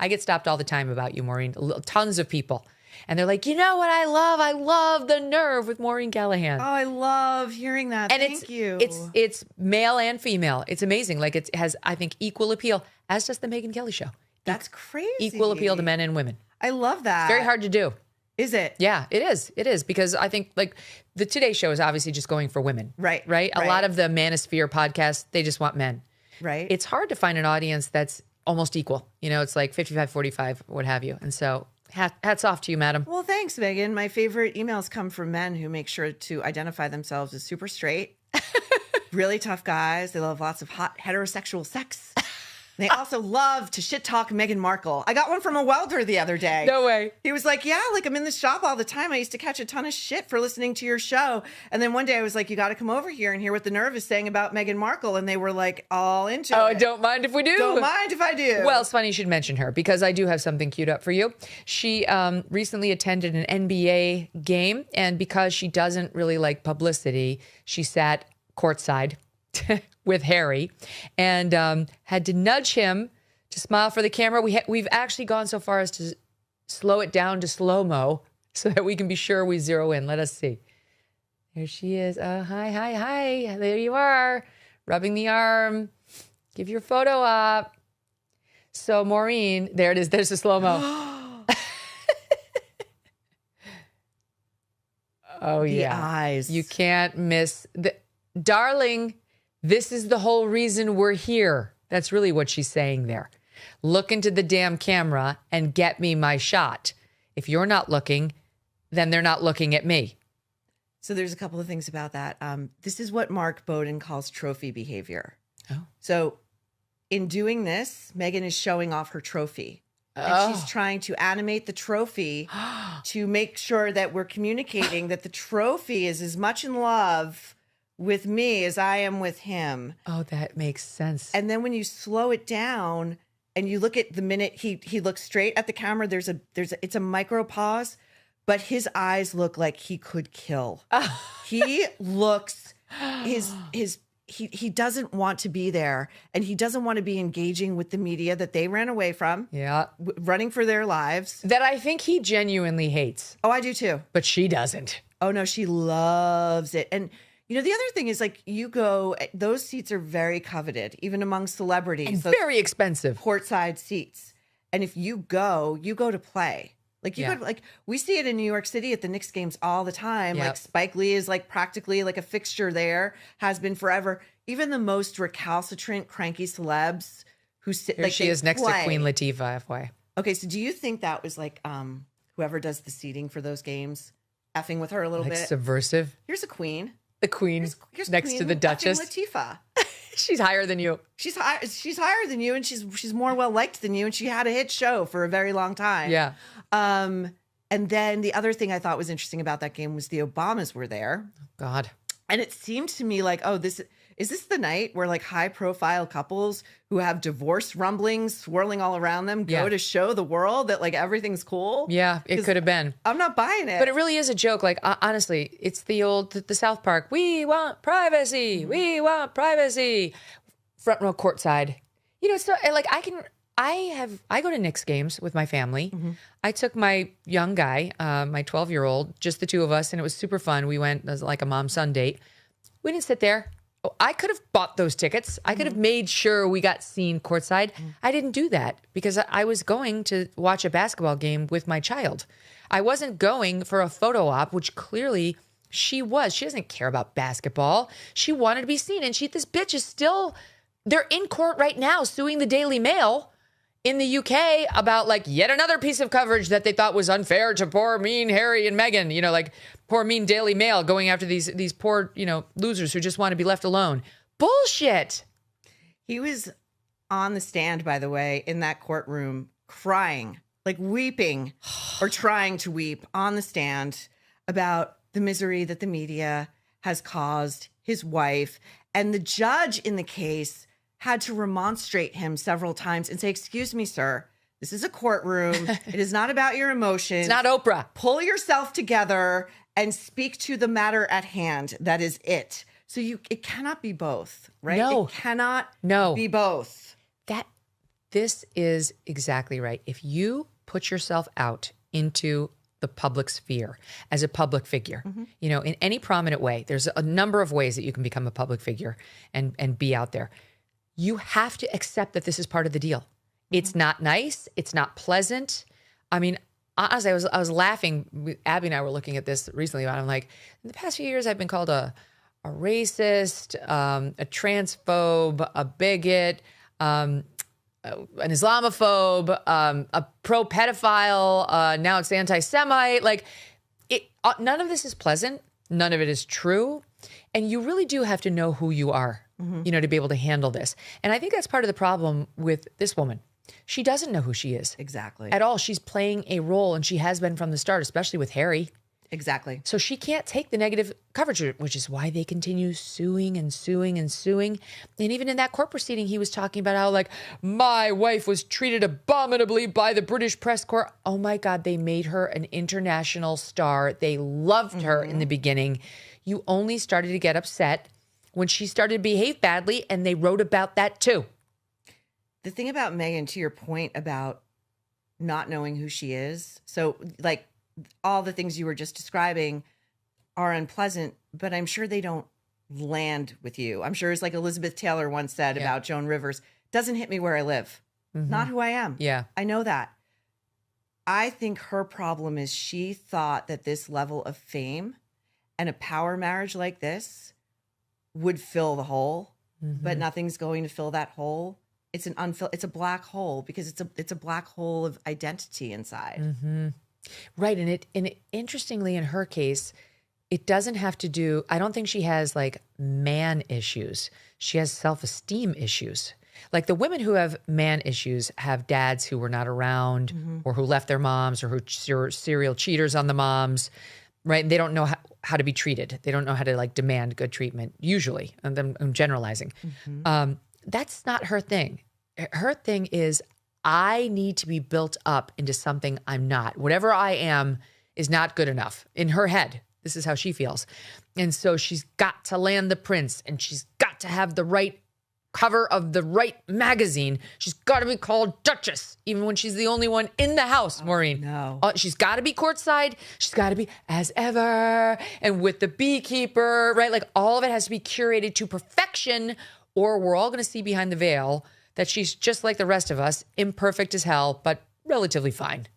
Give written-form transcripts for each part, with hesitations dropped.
I get stopped all the time about you, Maureen. Tons of people. And they're like, you know what I love? I love the nerve with Maureen Callahan. Oh, I love hearing that. And Thank you. It's male and female. It's amazing. Like it has, I think, equal appeal, as does the Meghan Kelly show. That's crazy. Equal appeal to men and women. I love that. It's very hard to do. Is it? Yeah, it is. It is, because I think like the Today Show is obviously just going for women. Right. Right. A lot of the Manosphere podcasts, they just want men. Right. It's hard to find an audience that's almost equal. You know, it's like 55-45, what have you. And so hats off to you, madam. Well, thanks, Megan. My favorite emails come from men who make sure to identify themselves as super straight, really tough guys. They love lots of hot heterosexual sex. They also love to shit talk Meghan Markle. I got one from a welder the other day. No way. He was like, yeah, like I'm in the shop all the time. I used to catch a ton of shit for listening to your show. And then one day I was like, you got to come over here and hear what the Nerve is saying about Meghan Markle. And they were like all into it. Oh, don't mind if we do. Don't mind if I do. Well, it's funny you should mention her, because I do have something queued up for you. She recently attended an NBA game, and because she doesn't really like publicity, she sat courtside with Harry and had to nudge him to smile for the camera. We've actually gone so far as to slow it down to slow-mo so that we can be sure we zero in. Let us see. There she is. Hi. There you are. Rubbing the arm. Give your photo up. So Maureen, there it is. There's the slow-mo. Oh, the yeah. eyes. You can't miss the darling. This is the whole reason we're here. That's really what she's saying there. Look into the damn camera and get me my shot. If you're not looking, then they're not looking at me. So there's a couple of things about that. This is what Mark Bowden calls trophy behavior. Oh. So in doing this, Meghan is showing off her trophy. And she's trying to animate the trophy to make sure that we're communicating that the trophy is as much in love with me as I am with him. Oh, that makes sense. And then when you slow it down and you look at the minute he looks straight at the camera, it's a micro pause, but his eyes look like he could kill. He looks he doesn't want to be there, and he doesn't want to be engaging with the media that they ran away from. Yeah. Running for their lives. That I think he genuinely hates. Oh, I do too. But she doesn't. Oh no, she loves it. And you know, the other thing is, like, those seats are very coveted, even among celebrities. And very expensive. Courtside seats. And if you go to play. Like, we see it in New York City at the Knicks games all the time. Yep. Like, Spike Lee is like practically like a fixture there, has been forever. Even the most recalcitrant, cranky celebs who sit, Here she is next to Queen Latifah, FY. Okay, so do you think that was like whoever does the seating for those games effing with her a little bit? Subversive. Here's a queen. The queen here's next queen to the Duchess. Latifah. She's higher than you. She's higher than you, and she's more well liked than you, and she had a hit show for a very long time. Yeah. And then the other thing I thought was interesting about that game was the Obamas were there. God. And it seemed to me like, is this the night where like high profile couples who have divorce rumblings swirling all around them go to show the world that like everything's cool? Yeah, it could have been. I'm not buying it. But it really is a joke. Like, honestly, it's the South Park. We want privacy. We want privacy. Front row courtside. You know, so like I go to Knicks games with my family. Mm-hmm. I took my young guy, my 12-year-old, just the two of us, and it was super fun. We went as like a mom-son date. We didn't sit there. Oh, I could have bought those tickets. I could have made sure we got seen courtside. I didn't do that because I was going to watch a basketball game with my child. I wasn't going for a photo op, which clearly she was. She doesn't care about basketball. She wanted to be seen. And this bitch is still, they're in court right now suing the Daily Mail in the UK about like yet another piece of coverage that they thought was unfair to poor mean Harry and Meghan, you know, like poor mean Daily Mail going after these poor, you know, losers who just want to be left alone. Bullshit. He was on the stand, by the way, in that courtroom crying, like weeping or trying to weep on the stand about the misery that the media has caused his wife. And the judge in the case had to remonstrate him several times and say, excuse me, sir, this is a courtroom. It is not about your emotions. It's not Oprah. Pull yourself together and speak to the matter at hand. That is it. So it cannot be both, right? No. It cannot be both. This is exactly right. If you put yourself out into the public sphere as a public figure, you know, in any prominent way, there's a number of ways that you can become a public figure and be out there. You have to accept that this is part of the deal. It's not nice. It's not pleasant. I mean, honestly, I was laughing. Abby and I were looking at this recently. I'm like, in the past few years, I've been called a racist, a transphobe, a bigot, an Islamophobe, a pro-pedophile. Now it's anti-Semite. Like, none of this is pleasant. None of it is true. And you really do have to know who you are, you know, to be able to handle this. And I think that's part of the problem with this woman. She doesn't know who she is. Exactly. At all. She's playing a role, and she has been from the start, especially with Harry. Exactly. So she can't take the negative coverage, which is why they continue suing and suing and suing. And even in that court proceeding, he was talking about how, like, my wife was treated abominably by the British press corps. Oh my God, they made her an international star. They loved her in the beginning. You only started to get upset when she started to behave badly, and they wrote about that too. The thing about Meghan, to your point about not knowing who she is, so like all the things you were just describing are unpleasant, but I'm sure they don't land with you. I'm sure it's like Elizabeth Taylor once said about Joan Rivers, doesn't hit me where I live. Not who I am. Yeah. I know that. I think her problem is she thought that this level of fame and a power marriage like this would fill the hole, but nothing's going to fill that hole. It's it's a black hole because it's a black hole of identity inside. Right. And it interestingly, in her case, it doesn't have to do, I don't think she has like man issues. She has self-esteem issues. Like the women who have man issues have dads who were not around or who left their moms or who are serial cheaters on the moms, right? They don't know how to be treated. They don't know how to like demand good treatment, usually. And I'm generalizing. That's not her thing. Her thing is, I need to be built up into something I'm not. Whatever I am is not good enough. In her head, this is how she feels. And so she's got to land the prince, and she's got to have the right cover of the right magazine. She's got to be called Duchess, even when she's the only one in the house, Maureen. No. She's got to be courtside. She's got to be as ever and with the beekeeper, right? Like all of it has to be curated to perfection, or we're all going to see behind the veil that she's just like the rest of us, imperfect as hell, but relatively fine.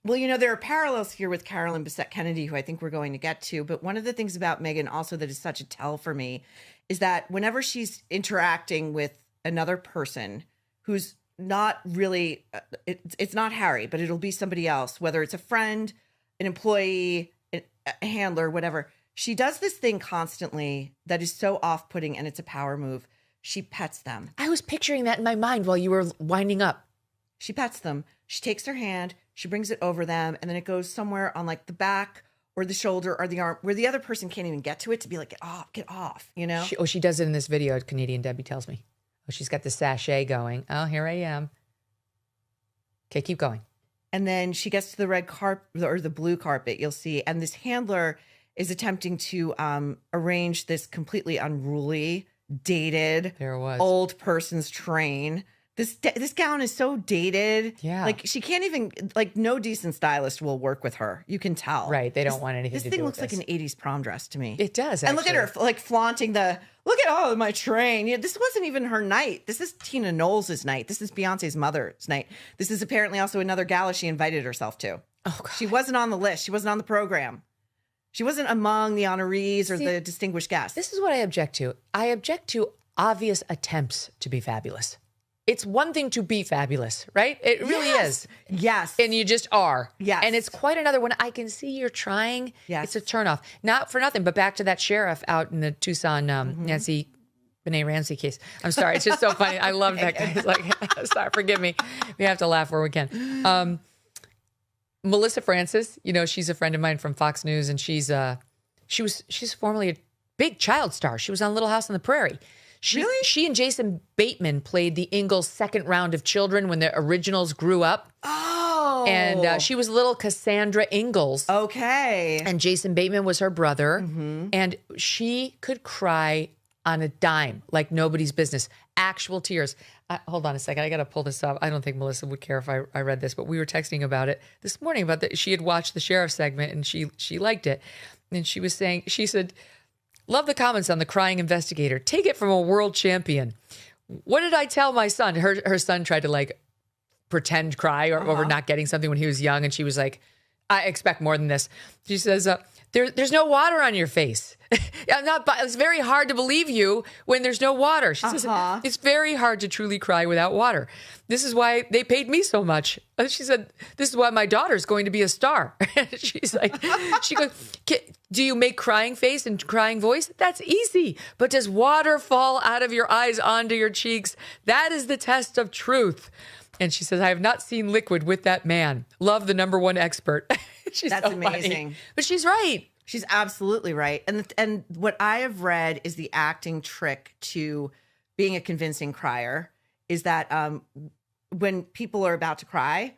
Well, you know, there are parallels here with Carolyn Bessette Kennedy, who I think we're going to get to. But one of the things about Meghan also that is such a tell for me is that whenever she's interacting with another person who's not really, it's not Harry, but it'll be somebody else, whether it's a friend, an employee, a handler, whatever. She does this thing constantly that is so off-putting, and it's a power move. She pets them. I was picturing that in my mind while you were winding up. She pets them. She takes their hand, she brings it over them, and then it goes somewhere on like the back or the shoulder or the arm where the other person can't even get to it to be like, get off, you know? She does it in this video, Canadian Debbie tells me. Oh, she's got the sachet going. Oh, here I am. Okay, keep going. And then she gets to the red carpet or the blue carpet, you'll see. And this handler is attempting to arrange this completely unruly, dated, old person's train. This gown is so dated. Yeah. Like she can't even, like no decent stylist will work with her. You can tell. Right. They don't want anything to do with this. This thing looks like an 80s prom dress to me. It does, actually. And look at her like flaunting look at my train. Yeah, this wasn't even her night. This is Tina Knowles' night. This is Beyonce's mother's night. This is apparently also another gala she invited herself to. Oh, God. She wasn't on the list. She wasn't on the program. She wasn't among the honorees or the distinguished guests. This is what I object to. I object to obvious attempts to be fabulous. It's one thing to be fabulous, right? It really is. Yes. And you just are. Yes. And it's quite another when I can see you're trying. Yes. It's a turnoff. Not for nothing, but back to that sheriff out in the Tucson Nancy Benet Ramsey case. I'm sorry. It's just so funny. I love that guy. He's like, sorry, forgive me. We have to laugh where we can. Melissa Francis, you know, she's a friend of mine from Fox News, and she's formerly a big child star. She was on Little House on the Prairie. Really? She and Jason Bateman played the Ingalls' second round of children when the originals grew up. Oh. And she was little Cassandra Ingalls. Okay. And Jason Bateman was her brother. And she could cry on a dime like nobody's business. Actual tears. hold on a second. I got to pull this up. I don't think Melissa would care if I read this, but we were texting about it this morning about that. She had watched the sheriff segment and she liked it. And she said, love the comments on the crying investigator. Take it from a world champion. What did I tell my son? Her son tried to like pretend cry over not getting something when he was young. And she was like, I expect more than this. She says, there's no water on your face. It's very hard to believe you when there's no water. She says, it's very hard to truly cry without water. This is why they paid me so much. She said, this is why my daughter's going to be a star. She's like, she goes, do you make crying face and crying voice? That's easy. But does water fall out of your eyes onto your cheeks? That is the test of truth. And she says, I have not seen liquid with that man. Love the number one expert. That's so amazing. Funny. But she's right. She's absolutely right. And what I have read is the acting trick to being a convincing crier is that when people are about to cry,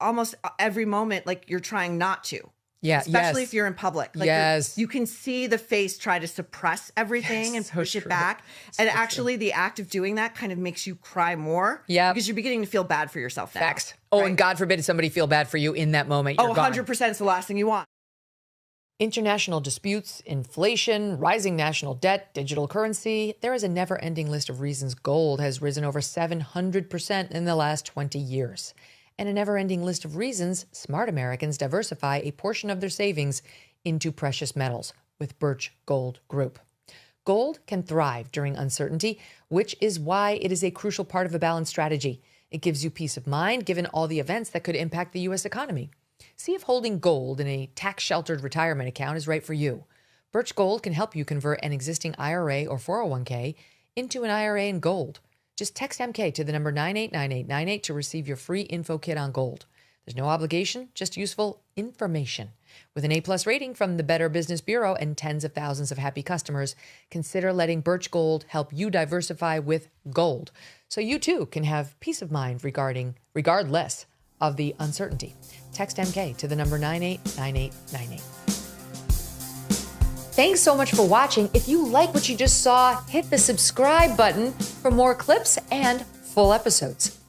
almost every moment, like you're trying not to. Yeah. Especially if you're in public. Like you can see the face try to suppress everything and push it back. And actually the act of doing that kind of makes you cry more. Yeah. Because you're beginning to feel bad for yourself now. Facts. Oh, right? And God forbid somebody feel bad for you in that moment. You're 100% is the last thing you want. International disputes, inflation, rising national debt, digital currency. There is a never-ending list of reasons gold has risen over 700% in the last 20 years. And a never-ending list of reasons smart Americans diversify a portion of their savings into precious metals with Birch Gold Group. Gold can thrive during uncertainty, which is why it is a crucial part of a balanced strategy. It gives you peace of mind given all the events that could impact the U.S. economy. See if holding gold in a tax-sheltered retirement account is right for you. Birch Gold can help you convert an existing IRA or 401k into an IRA in gold. Just text MK to the number 989898 to receive your free info kit on gold. There's no obligation, just useful information. With an A+ rating from the Better Business Bureau and tens of thousands of happy customers, consider letting Birch Gold help you diversify with gold, so you too can have peace of mind regardless of the uncertainty. Text MK to the number 989898. Thanks so much for watching. If you like what you just saw, hit the subscribe button for more clips and full episodes.